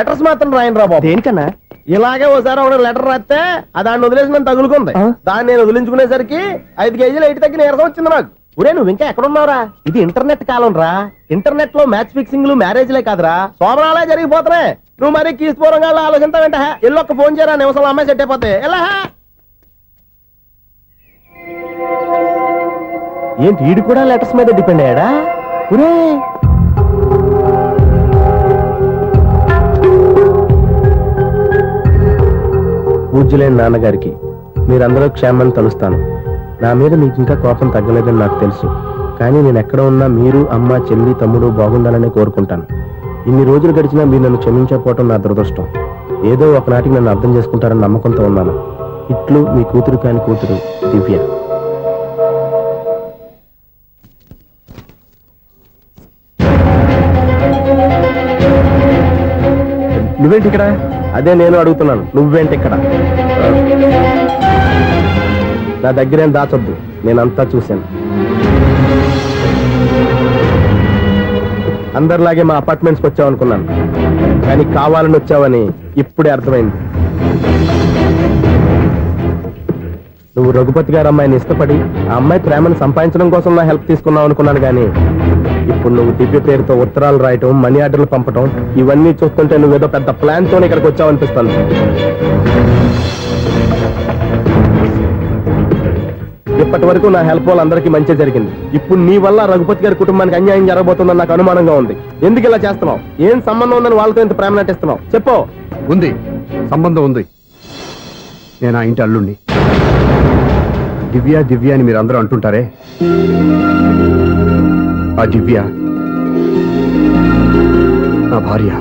Letters మాత్రం రాయను రా బాబు. దేనికన్నా? ఇలాగే ఓసారి ఒక లెటర్ రాస్తే దాన్ని వదిలేసి నన్ను తగులుకుంది. దాన్ని నేను వదిలించుకునేసరికి 5 కేజీలు ఎయిట్ తగ్గి నీరసం వచ్చింది నాకు. ఒరే నువ్వు ఇంకా ఎక్కడున్నావురా? ఇది ఇంటర్నెట్ కాలం రా. ఇంటర్నెట్ లో మ్యాచ్ ఫిక్సింగ్లు మ్యారేజ్లే కాదురా, శోభనాలే జరిగిపోతున్నాయి. నువ్వు మరి కీస్పూరంగా ఆలోచించావంట. ఎల్లొక్క ఫోన్ చేయరా, నిమిషంలో అమ్మాయి సెట్ అయిపోతాయి. ఎలా ఏంటి ఈడు కూడా లెటర్స్ మీద డిపెండ్ అయ్యాడా? ఒరే పూజ్యులైన నాన్నగారికి మీరందరూ క్షేమాన్ని తలుస్తాను. నా మీద మీకు ఇంకా కోపం తగ్గలేదని నాకు తెలుసు. కానీ నేను ఎక్కడ ఉన్నా మీరు, అమ్మ, చెల్లి, తమ్ముడు బాగుండాలని కోరుకుంటాను. ఇన్ని రోజులు గడిచినా మీరు నన్ను క్షమించకపోవటం నా దురదృష్టం. ఏదో ఒకనాటికి నన్ను అర్థం చేసుకుంటారని నమ్మకంతో ఉన్నాను. ఇట్లు మీ కూతురు కాని కూతురు దివ్య. నువ్వేంటి ఇక్కడ? అదే నేను అడుగుతున్నాను, నువ్వేంటి ఇక్కడ? నా దగ్గరేం దాచొద్దు, నేనంతా చూశాను. అందరిలాగే మా అపార్ట్మెంట్స్కి వచ్చావు అనుకున్నాను, కానీ కావాలని వచ్చావని ఇప్పుడే అర్థమైంది. నువ్వు రఘుపతి గారు అమ్మాయిని ఇష్టపడి ఆ అమ్మాయి ప్రేమను సంపాదించడం కోసం నా హెల్ప్ తీసుకున్నావు అనుకున్నాను. కానీ ఇప్పుడు నువ్వు దివ్య పేరుతో ఉత్తరాలు రాయటం, మనీ ఆర్డర్లు పంపటం, ఇవన్నీ చూస్తుంటే నువ్వేదో పెద్ద ప్లాన్ తో ఇక్కడికి వచ్చావు అనిపిస్తుంది. ఇప్పటి వరకు నా హెల్ప్ వాళ్ళందరికీ మంచి జరిగింది. ఇప్పుడు నీ వల్ల రఘుపతి గారి కుటుంబానికి అన్యాయం జరగబోతుందని నాకు అనుమానంగా ఉంది. ఎందుకు ఇలా చేస్తున్నావు? ఏం సంబంధం ఉందని వాళ్ళతో ఇంత ప్రేమ నటిస్తున్నావు? చెప్పు. ఉంది, సంబంధం ఉంది. నేను ఆ ఇంటి అల్లుండి. దివ్య దివ్య అని మీరు అందరూ అంటుంటారే, ఆ దివ్య నా భార్య.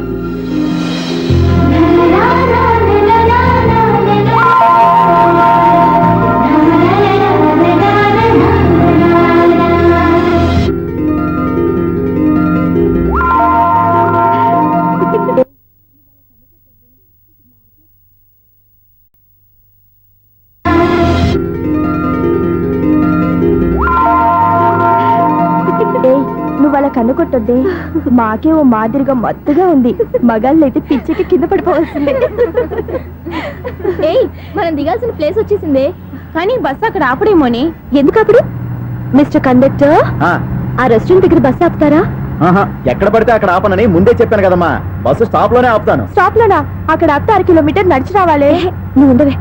కన్ను కొట్టొద్దే, మాకే ఓ మాదిరిగా మత్తుగా ఉంది. మగాళ్ళైతే పిచ్చికి కింద పడిపోవాల్సిందే. ఏయ్, మనం దిగాల్సిన ప్లేస్ వచ్చేసిందే, కానీ బస్సు అక్కడ ఆపడేమోని. ఎందుకు అప్పుడు? మిస్టర్ కండక్టర్, ఆ రెస్టారెంట్ దగ్గర బస్సు ఆపుతారా? ఎక్కడ పడితే అక్కడ ఆపనని ముందే చెప్పాను కదమ్మా. బస్సు స్టాప్ లోనే ఆపుతాను. స్టాప్ లోనా? అక్కడ ఆపితే 1 కిలోమీటర్ నడిచి రావాలి. నువ్వు ఉండవే.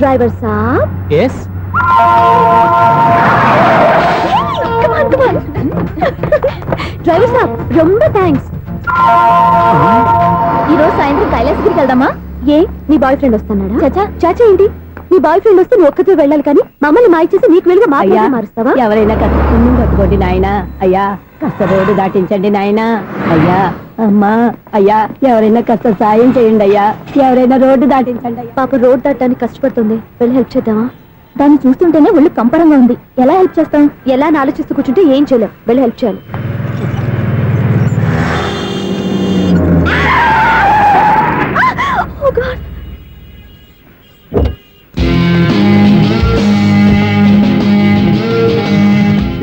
డ్రైవర్ సాబ్. ఎస్. డ్రైవర్ సాబ్, రొంబ థ్యాంక్స్. ఈరోజు సాయంత్రం కైలాసగిరికి వెళ్దామా? ఏ, నీ బాయ్ ఫ్రెండ్ వస్తున్నాడా? చాచా చాచా ఏంటి? నీ బాయ్ ఫ్రెండ్ వస్తే నువ్వు ఒక్కతో వెళ్ళాలి, కానీ మమ్మల్ని మాయ చేసి నీకు వెళ్ళి మారుస్తావా? ఎవరైనా కాస్త పుణ్యం కట్టుకోండి నాయనా. అయ్యా కాస్త రోడ్డు దాటించండి నాయనా. అయ్యా, అమ్మా, అయ్యా ఎవరైనా కాస్త సాయం చేయండి అయ్యా. ఎవరైనా రోడ్డు దాటించండి అయ్యా. పాప రోడ్డు దాటడానికి కష్టపడుతుంది, వెళ్ళి హెల్ప్ చేద్దామా? దాన్ని చూస్తుంటేనే ఒళ్ళు కంపరంగా ఉంది. ఎలా హెల్ప్ చేస్తాం? ఎలా అని ఆలోచిస్తూ కూర్చుంటే ఏం చేయలేం. వెళ్ళి హెల్ప్ చేయాలి.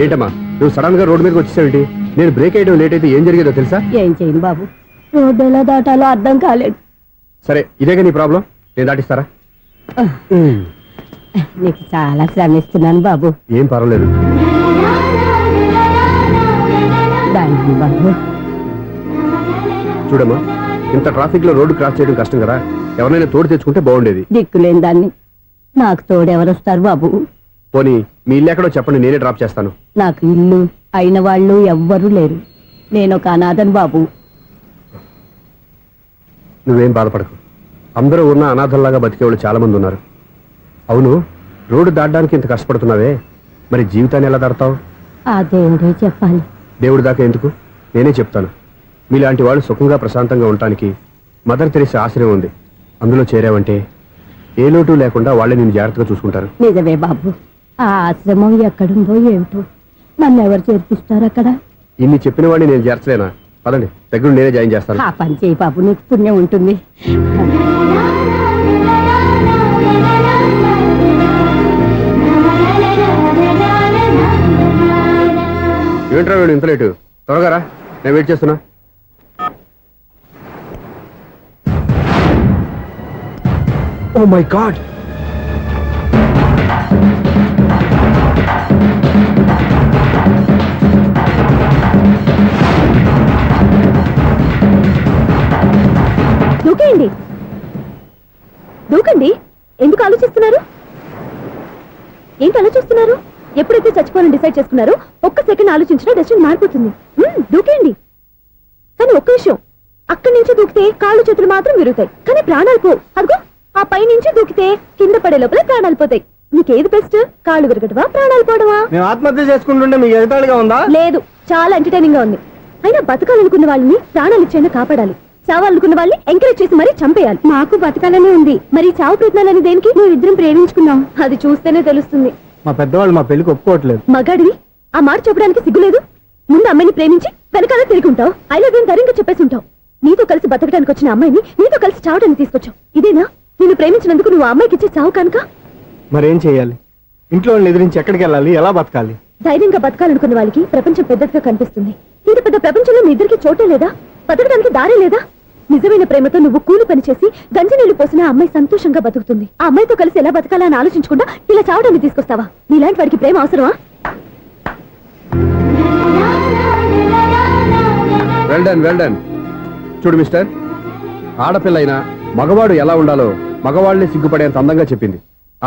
ఏంటమ్మా నువ్వు సడన్ గా రోడ్డు మీదకి వచ్చేసావేంటి? నేను బ్రేక్ వేయడం లేట్ అయితే ఏం జరిగేదో తెలుసా? ఏం చేయను బాబు, రోడ్డు ఎలా దాటాలో అర్థం కాలేదు. సరే, ఇదేగా నీ ప్రాబ్లం, నేను దాటిస్తారా? నీకు చాలా శ్రమిస్తున్నాను బాబు. ఏం పర్వాలేదు బాబు. చూడమ్మా, ఇంత ట్రాఫిక్ లో రోడ్డు క్రాస్ చేయడం కష్టం కదా. ఎవరైనా తోడు తెచ్చుకుంటే బాగుండేది. దిక్కులేని దాన్ని నాకు తోడు ఎవరొస్తారు బాబు? పోనీ మీ ఇల్లు ఎక్కడో చెప్పండి, నేనే డ్రాప్ చేస్తాను. నాకు ఇల్లు అయిన వాళ్ళు ఎవ్వరూ లేరు. నేను ఒక అనాథను బాబు. నువ్వేం బాధపడకు, అందరూ ఉన్న అనాథల్లాగా బతికేవాళ్ళు చాలా మంది ఉన్నారు. అవును, రోడ్డు దాటడానికి ఇంత కష్టపడుతున్నావే, మరి జీవితాన్ని ఎలా దాడతావు? ఆ దేవుడే చెప్పాలి. దేవుడి దాకా ఎందుకు, నేనే చెప్తాను. మీలాంటి వాళ్ళు సుఖంగా ప్రశాంతంగా ఉండటానికి మదర్ తెరీసా ఆశ్రయం ఉంది. అందులో చేరావంటే ఏ లోటు లేకుండా వాళ్ళే నిన్ను జాగ్రత్తగా చూసుకుంటారు. నిజమే బాబు, ఆ ఆశ్రమం ఎక్కడుందో ఏమిటో, నన్ను ఎవరు చేర్పిస్తారు అక్కడ? ఇన్ని చెప్పిన వాడిని నేను చేర్చలేనా? పదండి, దగ్గర నేనే జాయిన్ చేస్తాను. ఆ పని చేయి బాబు, నీకు పుణ్యం ఉంటుంది. ఏంట్రా వీడు ఇంత లేటు? త్వరగా రా, నేను వెయిట్ చేస్తున్నా. Oh my God. దూకేయండి, దూకండి. ఎందుకు ఆలోచిస్తున్నారు? ఏంటి ఆలోచిస్తున్నారు? ఎప్పుడైతే చచ్చిపోవాలని డిసైడ్ చేసుకున్నారో ఒక్క సెకండ్ ఆలోచించినా డెసిషన్ మారిపోతుంది. దూకేయండి. కానీ ఒక్క విషయం, అక్కడి నుంచి దూకితే కాళ్ళు చేతులు మాత్రం విరుగుతాయి, కానీ ప్రాణాలు పో. అదిగో ఆ పై నుంచి దూకితే కింద పడే లోపల ప్రాణాలు పోతాయి. నీకేది బెస్ట్? కాళ్ళు విరగటవా, ప్రాణాలు పోవడమా? మేము ఆత్మహత్య చేసుకుంటుంటే మీకు ఎగతాళిగా ఉందా? లేదు, చాలా ఎంటర్టైనింగ్ గా ఉంది. అయినా బతకాలనుకున్న వాళ్ళని ప్రాణాలు ఇచ్చైనా కాపాడాలి, చావాలనుకున్న వాళ్ళని ఎంకరేజ్ చేసి మరీ చంపేయాలి. మాకు బతకాలనే ఉంది, మరి చావు ప్రయత్నాలని దేనికి? మేమిద్దరం ప్రేమించుకున్నాం, అది చూస్తేనే తెలుస్తుంది. మా పెద్దవాళ్ళు మా పెళ్లికి ఒప్పుకోవట్లేదు. మగాడివి ఆ మాట చెప్పడానికి సిగ్గులేదు? ముందు అమ్మాయిని ప్రేమించి వెనకాల తిరుగుంటావు, ఐ లవ్ యూ ధైర్యంగా చెప్పేసి ఉంటావు. నీతో కలిసి బతకడానికి వచ్చిన అమ్మాయిని నీతో కలిసి చావడానికి తీసుకొచ్చావు. ఇదేనా నిన్ను ప్రేమించినందుకు నువ్వు ఆ అమ్మాయికి ఇచ్చే చావు కనుక? మరేం చేయాలి? ఇంట్లో వాళ్ళని ఎదిరించి ఎక్కడికి వెళ్ళాలి? ఎలా బతకాలి? ధైర్యంగా బతకాలనుకున్న వాళ్ళకి ప్రపంచం పెద్దదిగా కనిపిస్తుంది. ఇంత పెద్ద ప్రపంచంలో మీ ఇద్దరికి చోటే లేదా? బతకడానికి దారే లేదా? నిజమైన ప్రేమతో నువ్వు కూలి పని చేసి గంజి నీళ్లు పోసిన ఆ అమ్మాయి సంతోషంగా బతుకుతుంది. ఆ అమ్మాయితో కలిసి ఎలా బతకాలా అని ఆలోచించకుండా ఇలా చావడానికి తీసుకొస్తావా? నీలాంటి వాడికి ప్రేమ అవసరమా? Well done. చూడు మిస్టర్, ఆడపిల్లైనా మగవాడు ఎలా ఉండాలో మగవాళ్ళని సిగ్గుపడేంత అందంగా చెప్పింది.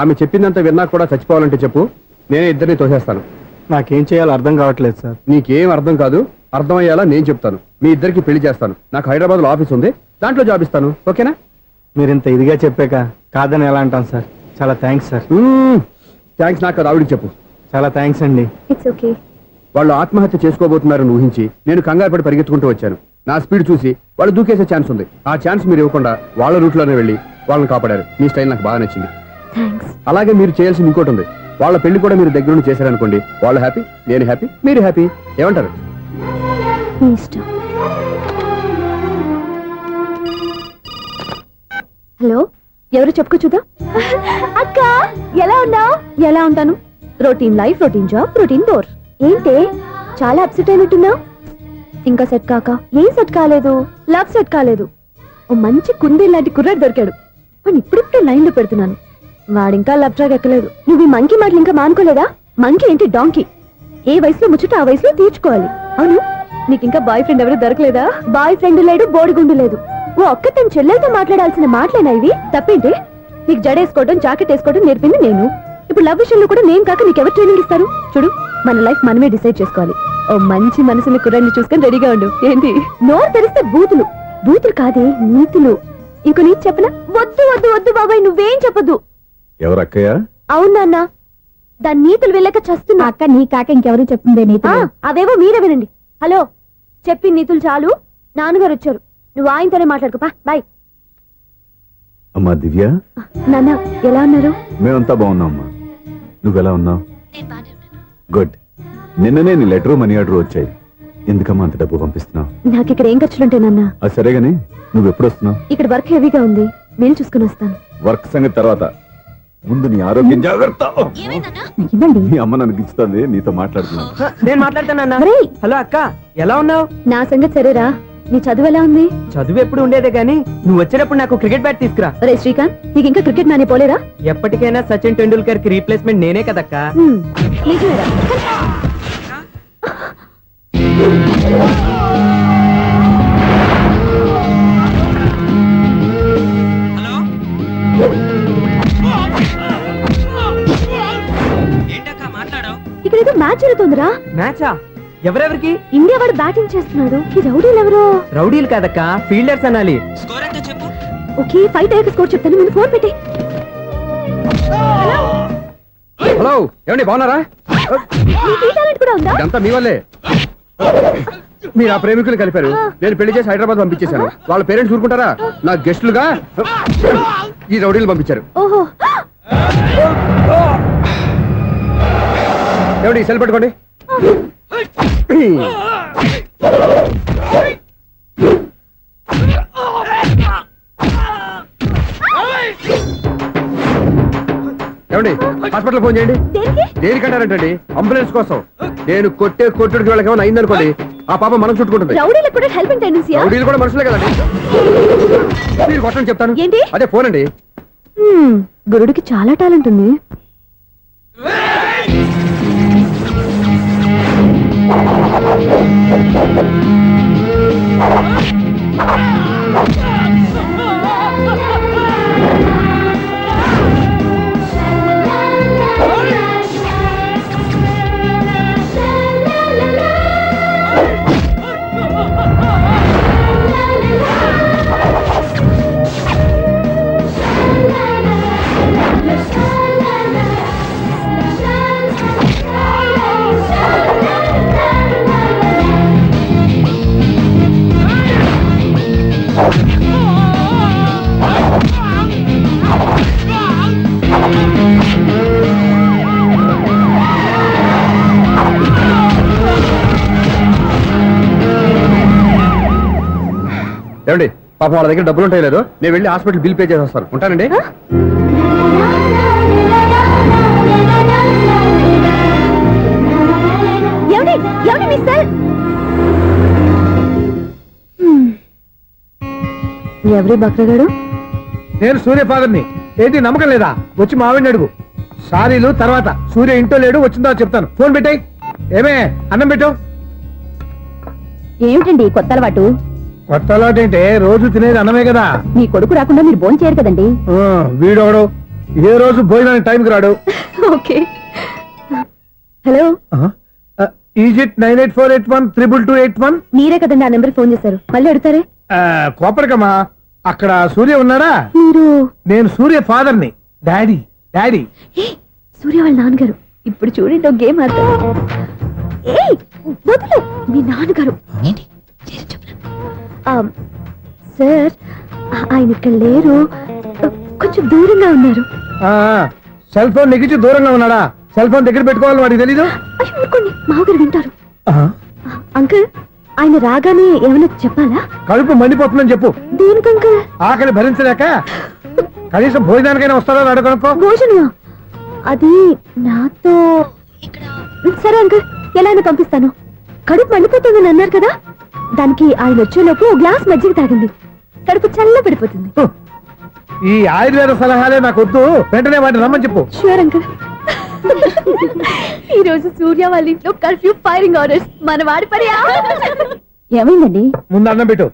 ఆమె చెప్పిందంత విన్నా కూడా చచ్చిపోవాలంటే చెప్పు, నేనే ఇద్దరిని తోసేస్తాను. నాకేం చేయాలో అర్థం కావట్లేదు సార్. నీకేం అర్థం కాదు, అర్థమయ్యేలా నేను చెప్తాను. మీ ఇద్దరికి పెళ్లి చేస్తాను. నాకు హైదరాబాద్ లో ఆఫీస్ ఉంది, దాంట్లో జాబ్ ఇస్తాను. ఓకేనా? మీరు ఇంత ఇదిగా చెప్పాక కాదని ఎలా అంటాను సార్. చాలా థ్యాంక్స్ సార్. థ్యాంక్స్ నాకు కాదు, ఆవిడికి చెప్పు. చాలా థ్యాంక్స్ అండి. It's okay. వాళ్ళు ఆత్మహత్య చేసుకోబోతున్నారని ఊహించి నేను కంగారు పడి పరిగెత్తుకుంటూ వచ్చాను. నా స్పీడ్ చూసి వాళ్ళు దూకేసే ఛాన్స్ ఉంది. ఆ ఛాన్స్ మీరు ఇవ్వకుండా వాళ్ళ రూట్లోనే వెళ్ళి వాళ్ళని కాపాడారు. మీ స్టైల్ నాకు బాగా నచ్చింది. థ్యాంక్స్. అలాగే మీరు చేయాల్సింది ఇంకోటి ఉంది. వాళ్ళ పెళ్లి కూడా మీరు దగ్గర నుండి చేశారనుకోండి, వాళ్ళు హ్యాపీ, నేను హ్యాపీ, మీరు హ్యాపీ. ఏమంటారు? మీ ఇష్టం. హలో, ఎవరు చెప్పుకో చూద్దాం. అక్క ఎలా ఉన్నావు? ఎలా ఉంటాను? Routine life, routine job, routine bore. ఏంటే చాలా అప్సెట్ అయినట్టున్నావు? ఇంకా సెట్ కాక? ఏం సెట్ కాలేదు? లవ్ సెట్ కాలేదు. ఓ మంచి కుందే లాంటి కుర్రాడు దొరికాడు, వాడిని ఇప్పుడిప్పుడే లైన్ లో పెడుతున్నాను. వాడింకా లవ్ ట్రాక్ ఎక్కలేదు. నువ్వు ఈ మంకీ మాటలు ఇంకా మానుకోలేదా? మంకీ ఏంటి డాంకీ? ఏ వయసులో ముచ్చట ఆ వయసులో తీర్చుకోవాలి. అవును, నీకు ఇంకా బాయ్ ఫ్రెండ్ ఎవరు దొరకలేదా? బాయ్ ఫ్రెండ్ లేడు, బోడిగుండు లేదు. ఓ ఒక్క తన చెల్లెలతో మాట్లాడాల్సిన మాటలేనా ఇవి? తప్పేంటి? నీకు జడేసుకోవడం, జాకెట్ వేసుకోవడం నేర్పింది నేను. ఇప్పుడు లవ్ విషయంలో కూడా నేను కాక నీకెవరు ట్రైనింగ్ ఇస్తారు? చూడు, మన లైఫ్ మనమే డిసైడ్ చేసుకోవాలి. ఓ మంచి మనసుని కుర్రాన్ని చూసుకొని రెడీగా ఉండు. ఏంటి నోరు తెరిస్తే బూతులు? బూతులు కాదే, నీతులు. ఇంకో నీతి చెప్పనా? వద్దు వద్దు వద్దు బాబాయ్, నువ్వేం చెప్పొద్దు. ఎవరు అక్కయ్య? అవునన్న, దాని నీతులు వెళ్ళక చస్తున్నా. అక్క నీ కాక ఇంకెవరు చెప్పిందే నీతులు? అవేవో మీరే వినండి. హలో, చెప్పి నీతులు చాలు, నాన్నగారు వచ్చారు. నువ్వు ఆయనతోనే మాట్లాడుకోపా. బాయ్. అమ్మా దివ్య, నాన్న ఎలా ఉన్నారు? మేమంతా బాగున్నాం అమ్మా. నువ్వెలా ఉన్నావు? గుడ్. నిన్ననే నీ లెటరు మనీ ఆర్డర్ వచ్చాయి. ఎందుకమ్మా అంత డబ్బు పంపిస్తున్నావు? నాకు ఇక్కడ ఏం ఖర్చులుంటాయి నాన్న. అది సరేగాని నువ్వు ఎప్పుడు వస్తున్నావు? ఇక్కడ వర్క్ హెవీగా ఉంది, నేను చూసుకుని వస్తాను. వర్క్ సంగతి తర్వాత, ముందు నీ ఆరోగ్యం జాగ్రత్త. ఇవ్వండి. నీ అమ్మ నన్ను గిచ్చుతుంది, నీతో మాట్లాడుతున్నాను. నేను మాట్లాడతానన్నా. ఒరేయ్, హలో అక్క, ఎలా ఉన్నావు? నా సంగతి సరేరా, నీ చదువు ఎలా ఉంది? చదువు ఎప్పుడు ఉండేదే గానీ నువ్వు వచ్చేటప్పుడు నాకు క్రికెట్ బ్యాట్ తీసుకురా. ఒరే శ్రీకాంత్, నీకు ఇంకా క్రికెట్ నానే పోలేరా? ఎప్పటికైనా సచిన్ టెండూల్కర్ కి రీప్లేస్మెంట్ నేనే కదక్క. నిజమేరా? ఇక్కడ ఏదో మ్యాచ్ జరుగుతుందిరా. మ్యాచా? ఎవరెవరికి? ఇండియా వాడు బ్యాటింగ్ చేస్తున్నాడు. ఈ రౌడీలు ఎవరు? రౌడీలు కాదక్క, ఫీల్డర్స్ అనాలి. ఓకే, ఫైట్ అయ్యాక స్కోర్ చెప్తాను, ముందు ఫోన్ పెట్టి. హలో, ఏమండి బాగున్నారా? నీకు ఈ టాలెంట్ కూడా ఉందా? ఇదంతా మీ వల్లే. మీరు ఆ ప్రేమికులు కలిపారు, నేను పెళ్లి చేసి హైదరాబాద్ పంపించేశాను. వాళ్ళ పేరెంట్స్ ఊరుకుంటారా? నా గెస్టులుగా ఈ రౌడీలు పంపించారు. ఓహో, ఏమండి సెల్ పెట్టుకోండి. ఏమండి హాస్పిటల్ ఫోన్ చేయండి. దేనికి? దేనికంటారంటండి? అంబులెన్స్ కోసం. నేను కొట్టుడికి వాళ్ళకి ఏమైనా అయిందనుకోండి, ఆ పాప మనం చుట్టుకుంటుంది. రౌడీలకు కూడా హెల్పింగ్ టెండెన్సీ. రౌడీలు కూడా మనుషులే కదండి. మీరు కొట్టండి చెప్తాను. ఏంటి? అదే ఫోన్ అండి. గురుడికి చాలా టాలెంట్ ఉంది. ఏమండి పాపం వాళ్ళ దగ్గర డబ్బులు ఉంటాయి లేదు, నేను వెళ్ళి హాస్పిటల్ బిల్ పే చేసి వస్తాను. ఉంటానండి. ఏమండి ఏమండి మిస్టర్ ఎవరి బక్రగాడు? నేను సూర్య ఫాదర్ని. ఏంటి నమ్మకం లేదా? వచ్చి మావిని అడుగు. సారీలు తర్వాత. సూర్య ఇంట్లో లేడు, వచ్చిందో చెప్తాను. ఫోన్ పెట్టాయి. ఏమే అన్నం పెట్టు. ఏమిటండి కొత్త అలవాటు? కొత్త అలవాటు ఏంటే? రోజు తినేది అన్నమే కదా. మీ కొడుకు రాకుండా మీరు భోజనం చేయరు కదండి. వీడొకడు ఏ రోజు భోజనానికి టైంకి రాడు. ఓకే. Hello, is it 9848132281. మీరే కదండి ఆ నెంబర్ ఫోన్ చేశారు, మళ్ళీ అడుగుతారే? కోపరికమ్మా. అక్కడ సూర్య ఉన్నాడా? మీరు? నేను సూర్య ఫాదర్ని. Daddy daddy. ఏ, సూర్య వాళ్ళ నాన్నగారు. ఇప్పుడు చూడండి ఒక గేమ్ ఆడతారు. ఏయ్, వదిలు. మీ నాన్నగారు ఏంటి సార్, ఆయన ఇక్కడ లేరు, కొంచెం దూరంగా ఉన్నారు. సెల్ ఫోన్ నెగించి దూరంగా ఉన్నాడా? సెల్ ఫోన్ దగ్గర పెట్టుకోవాలి, వాడికి తెలీదు. అయ్యో ఊరుకోండి, మామగారు వింటారు. అంకుల్, ఆయన రాగానే ఏమైనా చెప్పాలా? కడుపు మండిపోతుందని చెప్పు. దేనికి అంకుల్? ఆకలి భరించలేక కనీసం భోజనానికైనా వస్తాడో రాడో కనుక్కో. భోజనమా? అది నాతో ఇక్కడ. సరే అంకుల్, ఎలా అయినా పంపిస్తాను. కడుపు మండిపోతుందని అన్నారు కదా, దానికి ఆయన వచ్చేలోపు ఓ గ్లాస్ మజ్జిగ తాగింది, కడుపు చల్ల పడిపోతుంది. ఈ ఆయుర్వేద సలహాలే నాకు వద్దు, వెంటనే వాటిని రమ్మని చెప్పు. Sure uncle. ఈ రోజు సూర్య వాళ్ళ ఇంట్లో కర్ఫ్యూ ఫైరింగ్ ఆర్డర్స్. మన వాడి పని. ఏమైందండి? ముందు అన్నం పెట్టు.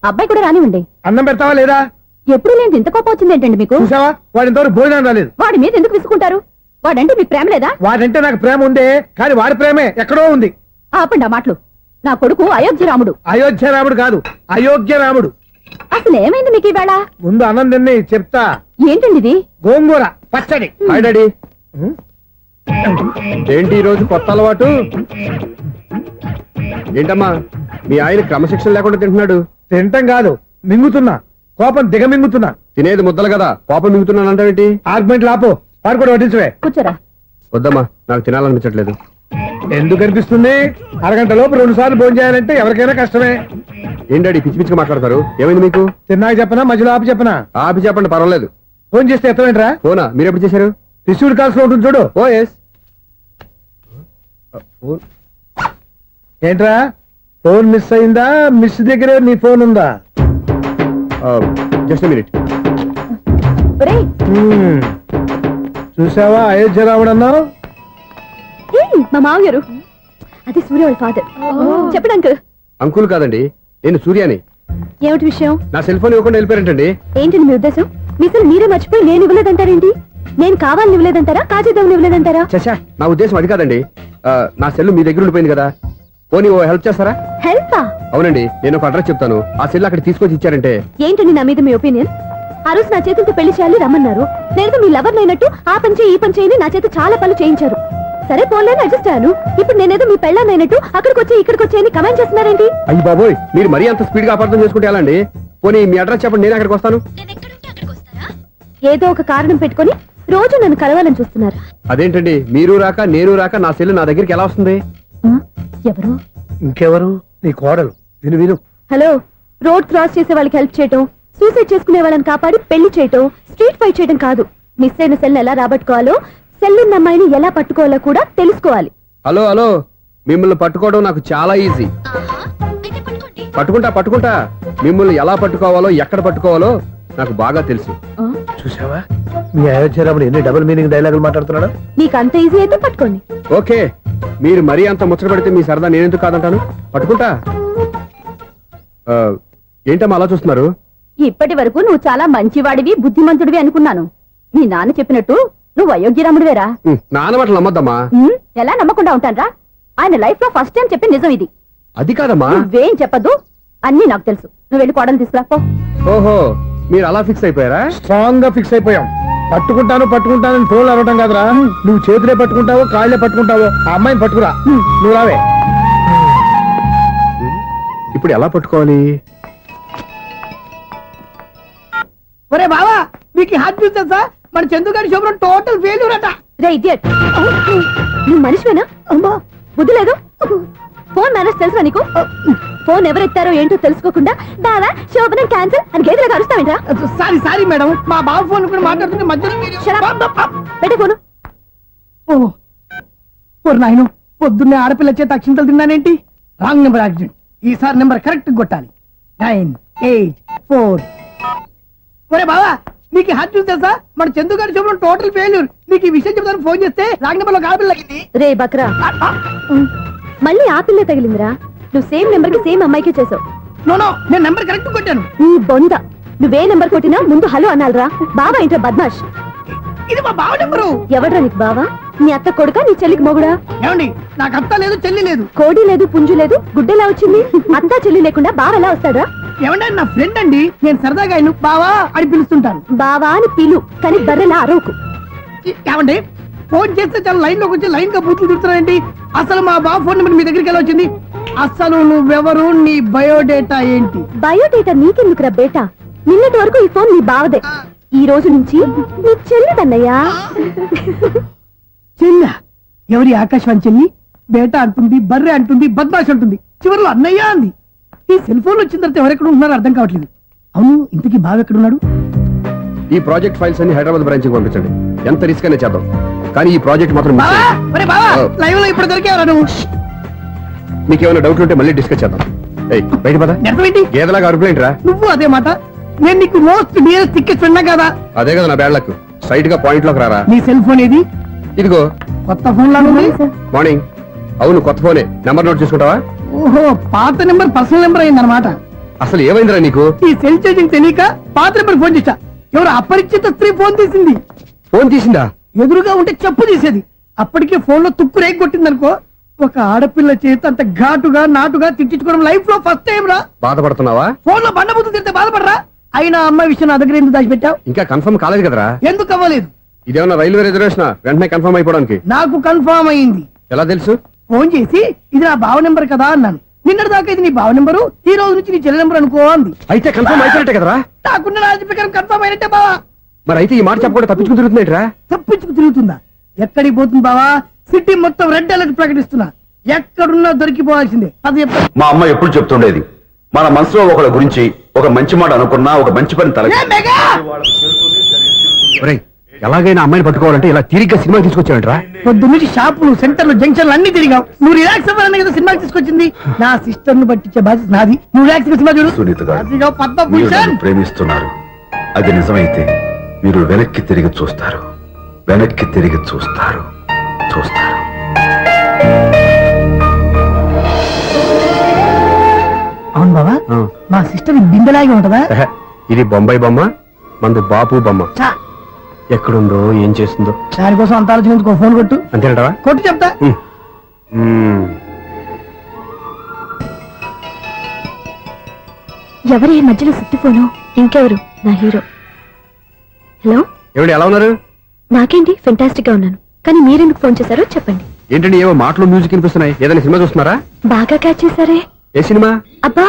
అబ్బాయి కూడా రానివ్వండి. అన్నం పెడతావా లేదా? ఎప్పుడు నేను ఇంత కోపం వచ్చింది ఏంటండి మీకు? చూసావా, వాడి ఇంతవరకు భోజనం రాలేదు. వాడి మీద ఎందుకు విసుకుంటారు? వాడంటే మీకు ప్రేమ లేదా? వాడంటే నాకు ప్రేమ ఉందే, కానీ వాడి ప్రేమే ఎక్కడో ఉంది. ఆపండి ఆ మాటలు. నా కొడుకు అయోధ్య రాముడు. అయోధ్య రాముడు కాదు, అయోగ్య రాముడు. అసలు ఏమైంది మీకు ఈవేళ? ముందు అన్నం తిని చెప్తా. ఏంటండి ఇది? గోంగూర పచ్చడి. Hi daddy. ఏంటి ఈ రోజు కొత్త అలవాటు? ఏంటమ్మా, మీ ఆయన క్రమశిక్షణ లేకుండా తింటున్నాడు? తింటం కాదు, మింగుతున్నా. కోపం దిగమింగుతున్నా. తినేది ముద్దలు కదా, కోపం మింగుతున్నాను అంటావేంటి? ఆర్గ్మెంట్ లాపో, వాడు కూడా వడ్డించవే. కూర్చోరా. వద్దమ్మా, నాకు తినాలనిపించట్లేదు. ఎందుకు అనిపిస్తుంది? అరగంట లోపు 2 సార్లు భోజనం చేయాలంటే ఎవరికైనా కష్టమే. ఏం డాడీ పిచ్చి పిచ్చిగా మాట్లాడతారు? ఏమైంది మీకు? తిన్నాక చెప్పనా, మధ్యలో ఆపి చెప్పనా? ఆపి చెప్పండి, పర్వాలేదు. ఫోన్ చేస్తే ఎత్తవేంట్రా? ఫోనా? మీరు ఎప్పుడు చేశారు? రిసీవ్డ్ కాల్స్ లో ఉంటుంది చూడు. ఓ ఎస్. ఏంట్రా, ఫోన్ మిస్ అయిందా? మిస్ దగ్గరే నీ ఫోన్ ఉందా? Just minute. ఒరేయ్, చూసావా అయోధ్య రాముడు అన్నావు? ఏయ్, మా మామగారు. అది సూర్య వాళ్ళ ఫాదర్. చెప్పండి అంకుల్. అంకుల్ కాదండి, నేను సూర్యాని. ఏమిటి విషయం? నా సెల్ ఫోన్ ఇవ్వకుండా వెళ్ళిపోయారంటండి. ఏంటండి మీ ఉద్దేశం? మీసలు మీరే మర్చిపోయి నేను ఇవ్వలేదంటారేంటి? నేను కావాలని ఇవ్వలేదంటారా, కాజేద్దామని ఇవ్వలేదంటారా? చచ్చా, నా ఉద్దేశం అది కాదండి. నా సెల్ మీ దగ్గర ఉండిపోయింది కదా, పోనీ ఓ హెల్ప్ చేస్తారా? హెల్పా? అవునండి, నేను ఒక అడ్రస్ చెప్తాను, ఆ సెల్ అక్కడ తీసుకొచ్చి ఇచ్చారంటే. ఏంటండి నా మీద మీ ఒపీనియన్? ఆ రోజు నా చేతులతో పెళ్లి చేయాలి రమ్మన్నారు. నేను మీ లవర్ అయినట్టు ఆ పని చేయి ఈ పని చేయని నా చేత చాలా పనులు చేయించారు. సరే పోలేని అడ్జస్ట్ అయ్యాను. ఇప్పుడు నేనేదో మీ పెళ్ళాన్ని అయినట్టు అక్కడికి వచ్చి ఇక్కడికి వచ్చి అని కమెంట్ చేస్తున్నారేంటి? అయ్యి బాబోయ్, మీరు మరీ అంత స్పీడ్ గా అపార్థం చేసుకుంటే ఎలా అండి? పోనీ మీ అడ్రస్ చెప్పండి, నేను అక్కడికి వస్తాను. ఏదో ఒక కారణం పెట్టుకొని రోజు నన్ను కలవాలని చూస్తున్నారు. అదేంటండి, మీరు రాక నేను రాక నా సెల్ నా దగ్గరికి ఎలా వస్తుంది? ఎవరు? ఇంకెవరు? నీ కోడలు. విను విను. హలో, రోడ్ క్రాస్ చేసే వాళ్ళకి హెల్ప్ చేయటం, సూసైడ్ చేసుకునే వాళ్ళని కాపాడి పెళ్లి చేయటం, స్ట్రీట్ ఫైట్ చేయడం కాదు. మిస్ అయిన సెల్ ఎలా రాబట్టుకోవాలో, సెల్ ఉన్న అమ్మాయిని ఎలా పట్టుకోవాలో కూడా తెలుసుకోవాలి. హలో హలో, మిమ్మల్ని పట్టుకోవడం నాకు చాలా ఈజీ. పట్టుకుంటా. మిమ్మల్ని ఎలా పట్టుకోవాలో, ఎక్కడ పట్టుకోవాలో నాకు బాగా తెలుసు. చూసావా మీ అయోధ్యరాముడు ఎన్ని డబుల్ మీనింగ్ డైలాగులు మాట్లాడుతున్నాడు. మీకు అంత ఈజీ అయితే పట్టుకోండి. ఓకే, మీరు మరీ అంత ముచ్చట పెడితే మీ సరదా నేనెందుకు కాదంటాను. పట్టుకుంటా. ఆ, ఏంటమ్మా అలా చూస్తున్నారు? ఇప్పటి వరకు నువ్వు చాలా మంచివాడివి బుద్ధిమంతుడివి అనుకున్నాను. నీ నాన్న చెప్పినట్టు నువ్వు అయోగ్యరాముడివేరా. నాన్న మాటలు నమ్మద్దమ్మా. ఎలా నమ్మకుండా ఉంటానరా? ఆయన లైఫ్ లో ఫస్ట్ టైం చెప్పిన నిజం ఇది. అది కాదమ్మా. నువ్వేం చెప్పదు, అన్ని నాకు తెలుసు. నువ్వు వెళ్ళి కోడలు తీసుకురా పో. ఓహో, మీరు అలా ఫిక్స్ అయిపోయారా? స్ట్రాంగ్ గా ఫిక్స్ అయిపోయాం. పట్టుకుంటాను ఫోన్లు అడగటం కాదురా. నువ్వు చేతులే పట్టుకుంటావో కాళ్ళే పట్టుకుంటావో ఆ అమ్మాయిని పట్టుకురా. నువ్వు రావే. ఇప్పుడు ఎలా పట్టుకోవాలి? ఒరే బావా, మీకు హాట్ న్యూస్ తెలుసా? మన చందుగారి శుభ్రం టోటల్ ఫెయిల్యూర్ అట. రే ఇడియట్, నువ్వు మనిషివేనా? అమ్మా, బుద్ధి లేదు. ఫోన్ మేనేజ్ తెలుసా నీకు? ఫోన్ ఎవరెత్తారో ఏంటో తెలుసుకోకుండా బావా శోభనం క్యాన్సిల్ అని గేదెలకు అరుస్తావేంట్రా? సారీ మేడం, మా బావ ఫోన్ కూడా మాట్లాడుతుంటే మధ్యలో మీరు- Shut up. పెట్టే ఫోను. ఓ నాయను, పొద్దున్నే ఆడపిల్ల చేత అక్షింతలు తిన్నానేంటి? Wrong number accident. ఈసారి నెంబర్ కరెక్ట్ కొట్టాలి. 9, 8, 4. ఒరే బావా, నీకు హాట్ న్యూస్ తెలుసా? మన చందుగారి శుభ్రం టోటల్ ఫెయిల్యూర్. నీకు ఈ విషయం చెప్తాను ఫోన్ చేస్తే రాంగ్ నెంబర్ లో ఆడపిల్ల తగ్గింది. రే బక్రా, మళ్ళీ ఆ పిల్లే తగిలిందిరా. నువ్వు సేమ్ నెంబర్ కి సేమ్ అమ్మాయికే చేసావు. నో, నేను నెంబర్ కరెక్ట్ కొట్టాను. నీ బొంద, నువ్వే నెంబర్ కొట్టినా ముందు హలో అనాలరా. బావా ఏంట్రా బద్మాష్? ఇది మా బావ నెంబరు. ఎవడ్రా నీకు బావా? నీ అత్త కొడుక, నీ చెల్లికి మొగుడా? ఏమండి, నాకు అత్త లేదు, చెల్లి లేదు. కోడి లేదు, పుంజు లేదు, గుడ్డెలా వచ్చింది? అత్త చెల్లి లేకుండా బావ ఎలా వస్తాడా? ఏమంటే నా ఫ్రెండ్ అండి, నేను సరదాగా ఆయన బావా అని పిలుస్తుంటాను. బావా అని పిలు, కానీ బర్రెలా అరవకు. ఏమండి, ఫోన్ చేస్తే చాలా లైన్ లోకి వచ్చి లైన్ గా బూతులు తిడుతున్నాయండి. అసలు మా బావ ఫోన్ నెంబర్ మీ దగ్గరికి ఎలా వచ్చింది? అసలు నువ్వెవరు, నీ బయోడేటా ఏంటి? బయోడేటా నీకెందుకురా బేటా? నిన్నటి వరకు ఈ ఫోన్ నీ బావదే. ఈ రోజు నుంచి నీ చెల్లిదన్నయ్యా. చెల్ల ఎవరి? ఆకాశవాణి చెల్లి. బేటా అంటుంది, బర్రె అంటుంది, బద్మాష్ అంటుంది, చివరిలో అన్నయ్య అంది. ఈ సెల్ ఫోన్ వచ్చిన తర్వాత ఎవరెక్కడ ఉంటున్నారో అర్థం కావట్లేదు. అవును, ఇంతకీ బావ ఎక్కడున్నాడు? ఈ ప్రాజెక్ట్ ఫైల్స్ అన్ని హైదరాబాద్ బ్రాంచ్ కి పంపించండి. ఎంత రిస్క్ అనే చేద్దాం, కానీ ఈ ప్రాజెక్ట్ మాత్రం miss బావా, చేయొద్దు. ఒరే బావా, లైవ్ లో ఇప్పుడు దొరికేవరా నువ్వు? నీకేమైనా డౌట్లు ఉంటే మళ్ళీ డిస్కస్ చేద్దాం. ఏయ్, బయట పద. నెరవేంటి? గేదలాగా అరుపులేంట్రా? నువ్వు అదే మాట. నేను నీకు మోస్ట్ డియరెస్ట్ టికెట్ విన్నా కదా. అదే కదా నా బ్యాడ్ లక్. స్ట్రైట్ గా పాయింట్ లోకి రారా. నీ సెల్ ఫోన్ ఏది? ఇదిగో. కొత్త ఫోన్ లాగా ఉంది. మార్నింగ్. అవును, కొత్త ఫోనే. నెంబర్ నోట్ చేసుకుంటావా? ఓహో, పాత నెంబర్ పర్సనల్ నెంబర్ అయిందన్నమాట. అసలు ఏమైందిరా నీకు? ఈ సెల్ చేంజింగ్ తెలియక పాత నెంబర్ ఫోన్ చేశా. ఎవరు అపరిచిత స్త్రీ ఫోన్ తీసింది. ఫోన్ తీసిందా? ఎదురుగా ఉంటే చెప్పు తీసేది. అప్పటికే ఫోన్ లో తుక్కు రేగి కొట్టిందనుకో. ఒక ఆడపిల్ల చేత అంత ఘాటుగా నాటుగా తిట్టించుకోవడం లైఫ్ లో ఫస్ట్ టైం రా. బాధపడుతున్నావా? ఫోన్ లో బండబుద్ధి తింటే బాధపడరా? అయినా అమ్మాయి విషయం నా దగ్గర ఎందుకు దాచిపెట్టావు? ఇంకా కన్ఫర్మ్ కాలేదు కదరా. ఎందుకు అవ్వలేదు? ఇదేమన్నా రైల్వే రిజర్వేషన్? వెంటనే కన్ఫర్మ్ అయిపోవడానికి. నాకు కన్ఫర్మ్ అయింది. ఎలా తెలుసు? ఫోన్ చేసి ఇది నా బావ నెంబర్ కదా అన్నాను. నిన్నటి దాకా ఇది నీ బావ నెంబరు, ఈ రోజు నుంచి నీ చెల్లి నెంబర్ అనుకో అంది. అయితే కన్ఫర్మ్ అయిపోయినట్టే కదరా. నాకున్న రాజు ప్రకారం కన్ఫర్మ్ అయినట్టే బావా. మరి అయితే ఈ మాట చెప్పకుండా తప్పించుకుని తిరుగుతున్నట్రా? తప్పించుకు తిరుగుతుందా? ఎక్కడికి పోతుంది బావా? సిటీ మొత్తం రెడ్ అలర్ట్ ప్రకటిస్తున్నా. ఎక్కడున్నా దొరికిపోవాల్సిందే. అది చెప్పు. మా అమ్మ ఎప్పుడు చెప్తుండేది, మన మనసులో ఒకళ్ళ గురించి ఒక మంచి మాట అనుకున్నా ఒక మంచి పని తల ఏ మెగా! ఒరేయ్, ఎలాగైనా అమ్మాయిని పట్టుకోవాలంటే ఇలా తిరిగ్గా సినిమా తీసుకొచ్చాడంట్రా. పొద్దున్నుంచి షాపులు, సెంటర్లు, జంక్షన్లు అన్ని తిరిగావు. నువ్వు రిలాక్స్ అవ్వాలని కదా సినిమాకి తీసుకొచ్చింది. నా సిస్టర్ ను పట్టించే బాధ్యత నాది. నువ్వు రిలాక్స్ గా సినిమా చూడు. సునీత గారు, అదిగో మీరు పద్మభూషణ్. నన్ను ప్రేమిస్తున్నారు. అది నిజమైతే మీరు వెనక్కి తిరిగి చూస్తారు, వెనక్కి తిరిగి చూస్తారు, చూస్తారు. అవును బావా, మా సిస్టర్ బిందెలాగే ఉంటదా? ఎహె, ఇది బొంబాయి బొమ్మ, మంది బాపు బొమ్మ. చా, ఎక్కడుందో ఏం చేస్తుందో. దానికోసం అంత ఆలోచించుకో. ఫోన్ కొట్టు. అంతేనంటావా? కొట్టు చెప్తా. ఎవరి మధ్యలో సుత్తి ఫోను? ఇంకెవరు? నా హీరో. హలో, ఏమిటి ఎలా ఉన్నారు? నాకేంటి ఫెంటాస్టిక్ గా ఉన్నాను, కానీ మీరెందుకు ఫోన్ చేశారో చెప్పండి. ఏంటండి ఏవో మాటలు మ్యూజిక్ వినిపిస్తున్నాయి? ఏదైనా సినిమా చూస్తున్నారా? బాగా క్యాచ్ చేశారే. ఏ సినిమా? అబ్బా,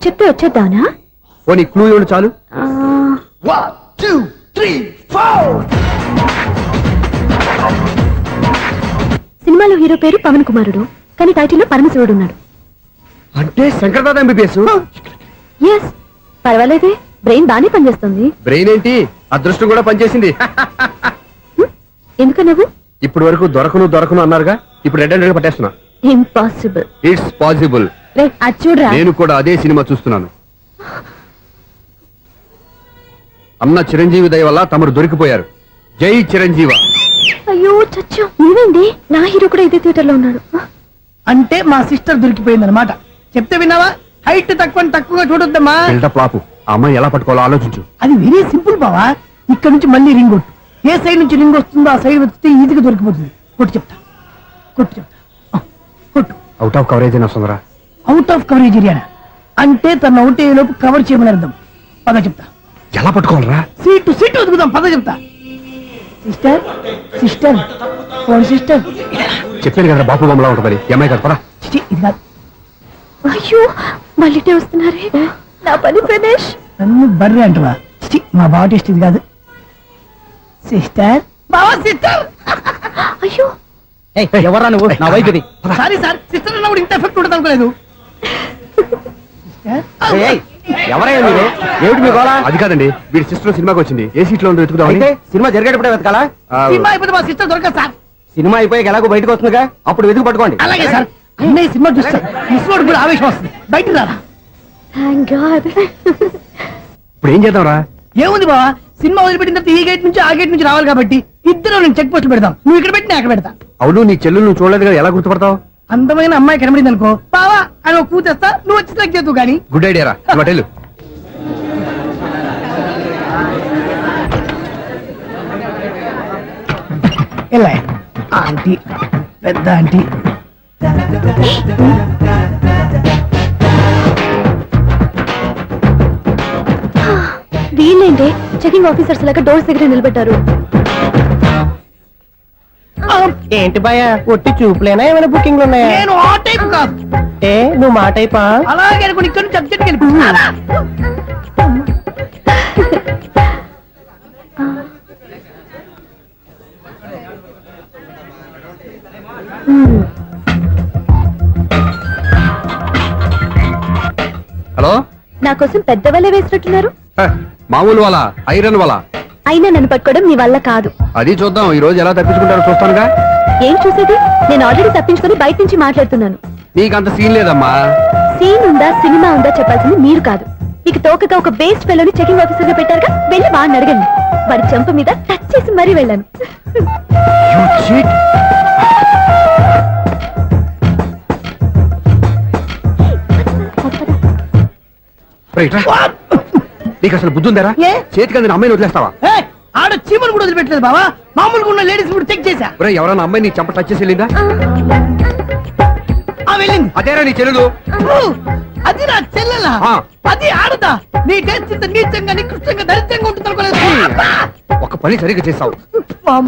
చెప్తే వచ్చేద్దానా? ఓ నీ క్లూ ఇవ్వండి చాలు. ఆ, 1, 2, 3, 4. సినిమాలో హీరో పేరు పవన్ కుమారుడు, కానీ టైటిల్లో పరమశివుడు ఉన్నాడు. అంటే శంకర్దాద ఎంబీబీఎస్. ఎస్, పర్వాలేదే, బ్రెయిన్ బానే పనిచేస్తుంది. బ్రెయిన్ ఏంటి, అదృష్టం కూడా పనిచేసింది. ఎందుకన్నావు? ఇప్పటి వరకు దొరకను అన్నారుగా, ఇప్పుడు రెడ్ అండ్ పట్టేస్తున్నా. ఇంపాసిబుల్. It's possible. రే, అది చూడరా. నేను కూడా అదే సినిమా చూస్తున్నాను. అన్న చిరంజీవి దయ వల్ల తమరు దొరికిపోయారు. జై చిరంజీవ. అయ్యో చచ్చా ఏమైంది? నా హీరో కూడా ఇదే థియేటర్ లో ఉన్నాడు. అంటే మా సిస్టర్ దొరికిపోయింది అనమాట. చెప్తే విన్నావా? హైట్ తక్కువగా చూడొద్దమ్మా. బిల్డప్ లాపు. ఆ అమ్మాయి ఎలా పట్టుకోవాలో ఆలోచించు. అది వెరీ సింపుల్ బావా. ఇక్కడ నుంచి మళ్ళీ రింగ్ కొట్టు. ఏ సైడ్ నుంచి రింగ్ వస్తుందో ఆ సైడ్ వెతికితే ఈజీగా దొరికిపోతుంది. కొట్టు చెప్తా. ఆ, కొట్టు. అవుట్ ఆఫ్ కవరేజ్ అయినా సుందరా. అవుట్ ఆఫ్ కవరేజ్ ఏరియా అంటే తన అవుట్ అయ్యే లోపు కవర్ చేయమని అర్థం. పద చెప్తా. ఎలా పట్టుకోవాలరా? సీటు వెతుకుదాం. పద చెప్తా. Sister phone sister. చెప్పాను కదా బాపు బొమ్మలా ఉంటుంది. అమ్మాయి కదా పరా. చిచి, ఇది కాదు. అయ్యో మళ్ళీ వస్తున్నారే నా పని ప్రదేశ్. నన్ను బర్రె అంటవా? చిచి, మా బావ టెస్ట్ ఇది కాదు. సిస్టర్ బావా సిస్టర్. అయ్యో ఎవరా నువ్వు? నా వైపు ఇది. సారీ సార్, సిస్టర్ అన్నప్పుడు ఇంత ఎఫెక్ట్ ఉంటుంది అనుకోలేదు. ఎవరయ్యా మీరు? ఏమిటి మీ గోళ? అది కాదండి, వీడి సిస్టర్ సినిమాకి వచ్చింది. ఏ సీట్ లో ఉందో వెతుకుదాం. అయితే సినిమా జరిగేటప్పుడే వెతకాలా? సినిమా అయిపోతే మా సిస్టర్ దొరకదు సార్. సినిమా అయిపోయాక ఎలాగో బయటకు వస్తుందిగా, అప్పుడు వెతుకు పట్టుకోండి. అలాగే సార్. అన్నయ్య సినిమా చూస్తారు. మిస్ కూడా ఆవేశం వస్తుంది. బయటికి రారా. Thank God. ఇప్పుడు ఏం చేద్దాంరా? ఏముంది బావా, సినిమా వదిలిపెట్టిన తర్వాత ఈ గేట్ నుంచి ఆ గేట్ నుంచి రావాలి కాబట్టి ఇద్దరు నేను చెక్ పోస్ట్ పెడతాం. నువ్వు ఇక్కడ పెట్టి నేను అక్కడ పెడతా. అవును, నీ చెల్లెలు నువ్వు చూడలేదు కదా, ఎలా గుర్తుపడతావు? అందమైన అమ్మాయి కనబడింది అనుకో బావా అని ఒక కూతేస్తా. నువ్వు వచ్చి సెలెక్ట్ చేద్దు కానీ. గుడ్ ఐడియా రా. హోటల్ ఎలా ఆంటీ, పెద్ద ఆంటీ. వీళ్ళేంటి చెకింగ్ ఆఫీసర్స్ లాగా డోర్స్ దగ్గర నిలబెట్టారు. ఏంటి భయ ఒట్టి చూపులేనా? ఏమైనా బుకింగ్లు ఉన్నాయా? నేను ఆ టైప్ కాదు. ఏ నువ్వు మా టైపా? అలాగే అనుకుని ఇక్కడ నుంచి అర్జెంట్కి వెళ్ళిపో. హలో. నా కోసం పెద్ద వల్ల వేసినట్టున్నారు. హ, మామూలు వాళ్ళ ఐరన్ వాళ్ళ. అయినా నన్ను పట్టుకోవడం మీ వల్ల కాదు. అది చూద్దాం ఈ రోజు ఎలా తప్పించుకుంటారో చూస్తానుగా. ఏం చూసేది? నేను ఆల్రెడీ తప్పించుకొని బయట నుంచి మాట్లాడుతున్నాను. నీకు అంత సీన్ లేదమ్మా. సీన్ ఉందా సినిమా ఉందా చెప్పాల్సింది మీరు కాదు. మీకు తోకగా ఒక బేస్ట్ ఫెలోని చెకింగ్ ఆఫీసర్ గా పెట్టారుగా, వెళ్ళి వాడిని అడగండి. వాడి చెంప మీద టచ్ చేసి మరీ వెళ్ళాను. You cheat. రైట్ రా. నీకు అసలు బుద్ధి ఉందారా? ఏ? చేతికి అందిన అమ్మాయిని వదిలేస్తావా? ఏయ్, ఆడ చీమలు కూడా వదిలిపెట్టలేదు బావా. మామూలుగా ఉన్న లేడీస్ కూడా చెక్ చేశా. ఒరేయ్, ఎవరైనా అమ్మాయి నీ చెంప టచ్ చేసి వెళ్ళిందా? ఆ వెళ్ళింది. అదేరా నీ చెల్లెలు. ఊ, అది నా చెల్లెలా? ఆ. అది ఆడదా? నీ టేస్ట్ ఇంత నీచంగా నికృష్టంగా దరిద్రంగా ఉంటుంది అనుకోలేదు. ఒక పని సరిగ్గా చేస్తావు.